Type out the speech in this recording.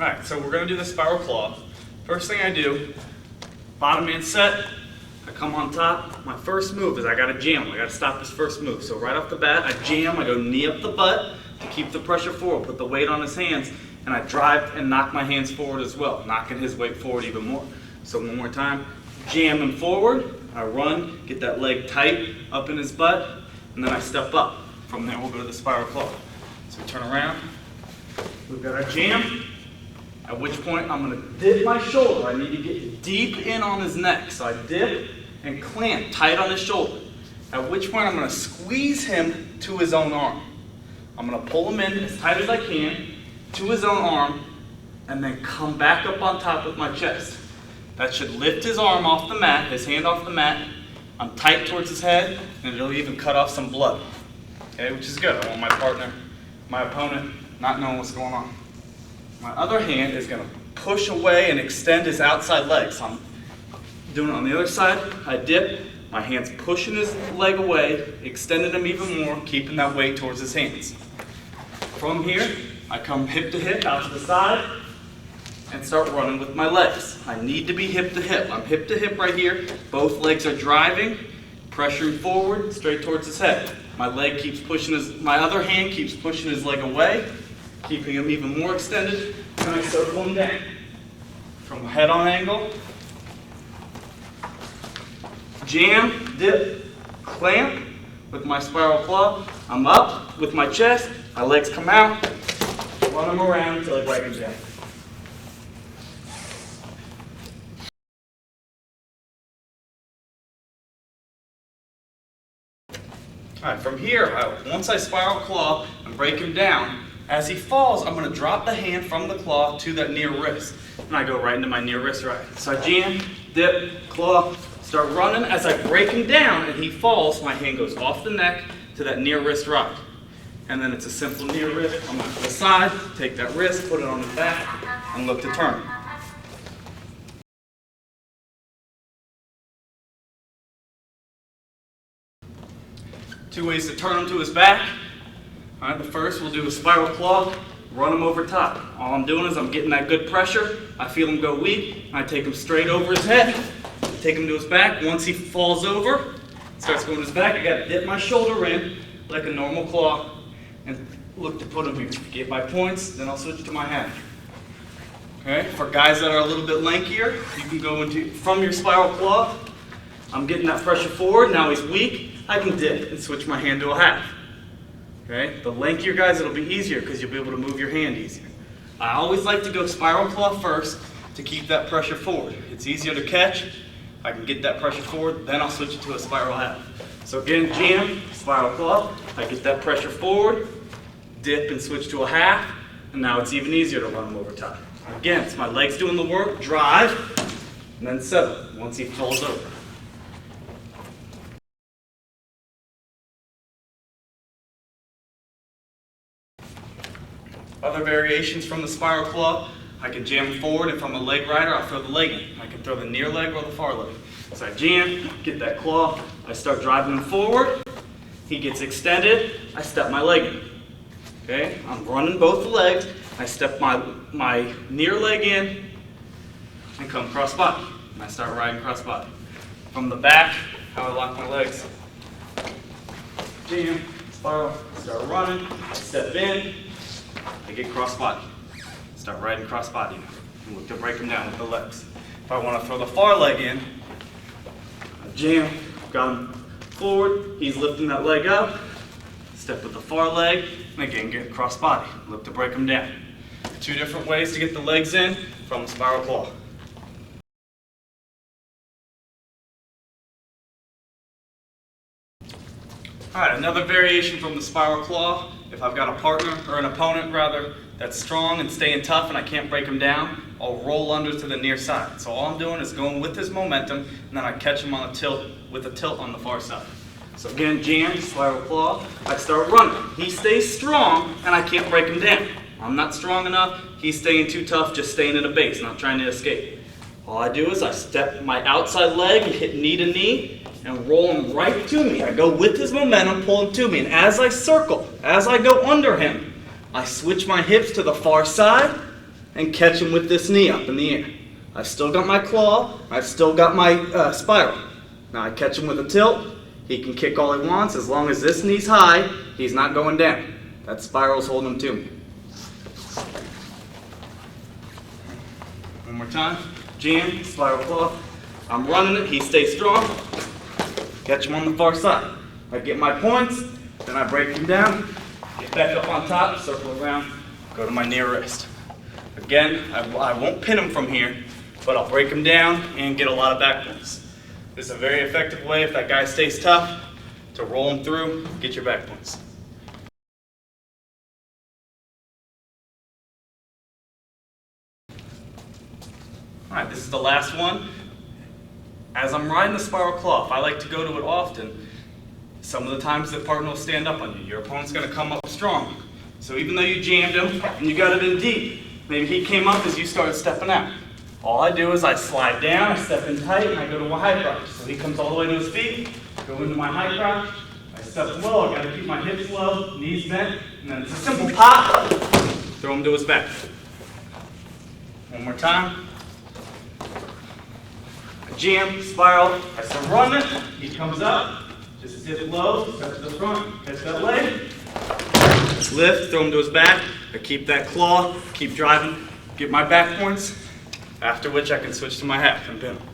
Alright, so we're going to do the spiral claw. First thing I do, bottom man set, I come on top. My first move is I got to jam. I got to stop his first move. So right off the bat, I jam, I go knee up the butt to keep the pressure forward, put the weight on his hands, and I drive and knock my hands forward as well, knocking his weight forward even more. So one more time, jam him forward, I run, get that leg tight up in his butt, and then I step up. From there we'll go to the spiral claw. So turn around, we've got our jam, at which point I'm going to dip my shoulder. I need to get deep in on his neck. So I dip and clamp tight on his shoulder. At which point I'm going to squeeze him to his own arm. I'm going to pull him in as tight as I can to his own arm and then come back up on top with my chest. That should lift his arm off the mat, his hand off the mat. I'm tight towards his head, and it'll even cut off some blood. Okay, which is good. I want my partner, my opponent, not knowing what's going on. My other hand is going to push away and extend his outside leg. So I'm doing it on the other side. I dip, my hand's pushing his leg away, extending him even more, keeping that weight towards his hands. From here, I come hip to hip, out to the side, and start running with my legs. I need to be hip to hip. I'm hip to hip right here. Both legs are driving, pressuring forward, straight towards his head. My leg keeps pushing my other hand keeps pushing his leg away, keeping him even more extended, and I circle him down. From head on angle, jam, dip, clamp with my spiral claw. I'm up with my chest, my legs come out, run them around until I break them down. Alright, from here, once I spiral claw and break him down, as he falls, I'm going to drop the hand from the claw to that near wrist. And I go right into my near wrist right. So I jam, dip, claw, start running. As I break him down and he falls, my hand goes off the neck to that near wrist right. And then it's a simple near wrist. I'm going to the side, take that wrist, put it on the back, and look to turn. Two ways to turn him to his back. All right, the first we'll do a spiral claw, run him over top. All I'm doing is I'm getting that good pressure. I feel him go weak. I take him straight over his head, take him to his back. Once he falls over, starts going to his back, I got to dip my shoulder in like a normal claw and look to put him here. Get my points, then I'll switch to my hand. Okay, for guys that are a little bit lankier, you can go into from your spiral claw. I'm getting that pressure forward. Now he's weak. I can dip and switch my hand to a half. Okay? The lankier guys, it'll be easier because you'll be able to move your hand easier. I always like to go spiral claw first to keep that pressure forward. It's easier to catch. I can get that pressure forward, then I'll switch it to a spiral half. So again, jam, spiral claw. I get that pressure forward, dip and switch to a half, and now it's even easier to run him over top. Again, it's my legs doing the work, drive, and then settle once he falls over. Other variations from the spiral claw, I can jam forward, and from a leg rider, I'll throw the leg in. I can throw the near leg or the far leg. So I jam, get that claw, I start driving him forward, he gets extended, I step my leg in. Okay, I'm running both the legs, I step my near leg in, and come cross body, and I start riding cross body. From the back, how I lock my legs. Jam, spiral, start running, step in, I get cross body. Start riding cross body now. And look to break them down with the legs. If I want to throw the far leg in, I jam, got him forward, he's lifting that leg up, step with the far leg, and again get cross body. Look to break them down. Two different ways to get the legs in from the spiral claw. Alright, another variation from the spiral claw. If I've got a partner, or an opponent rather, that's strong and staying tough and I can't break him down, I'll roll under to the near side. So all I'm doing is going with his momentum, and then I catch him on a tilt, with a tilt on the far side. So again, jam, spiral claw, I start running. He stays strong and I can't break him down. I'm not strong enough, he's staying too tough, just staying in a base, not trying to escape. All I do is I step my outside leg, hit knee to knee, and roll him right to me. I go with his momentum, pull him to me, and as I circle, as I go under him, I switch my hips to the far side and catch him with this knee up in the air. I've still got my claw, I've still got my spiral. Now I catch him with a tilt, he can kick all he wants. As long as this knee's high, he's not going down. That spiral's holding him to me. One more time, jam, spiral claw. I'm running it, he stays strong. Catch him on the far side. I get my points, then I break him down, get back up on top, circle around, go to my near wrist. Again, I won't pin him from here, but I'll break him down and get a lot of back points. This is a very effective way, if that guy stays tough, to roll him through, get your back points. All right, this is the last one. As I'm riding the spiral claw, if I like to go to it often, some of the times the partner will stand up on you. Your opponent's going to come up strong. So even though you jammed him and you got it in deep, maybe he came up as you started stepping out. All I do is I slide down, I step in tight, and I go to a high crouch. So he comes all the way to his feet, go into my high crouch, I step low, I got to keep my hips low, knees bent, and then it's a simple pop, throw him to his back. One more time. Jam, spiral, I start running, he comes up, just dip low, step to the front, catch that leg, lift, throw him to his back, I keep that claw, keep driving, get my back points, after which I can switch to my half and pin him.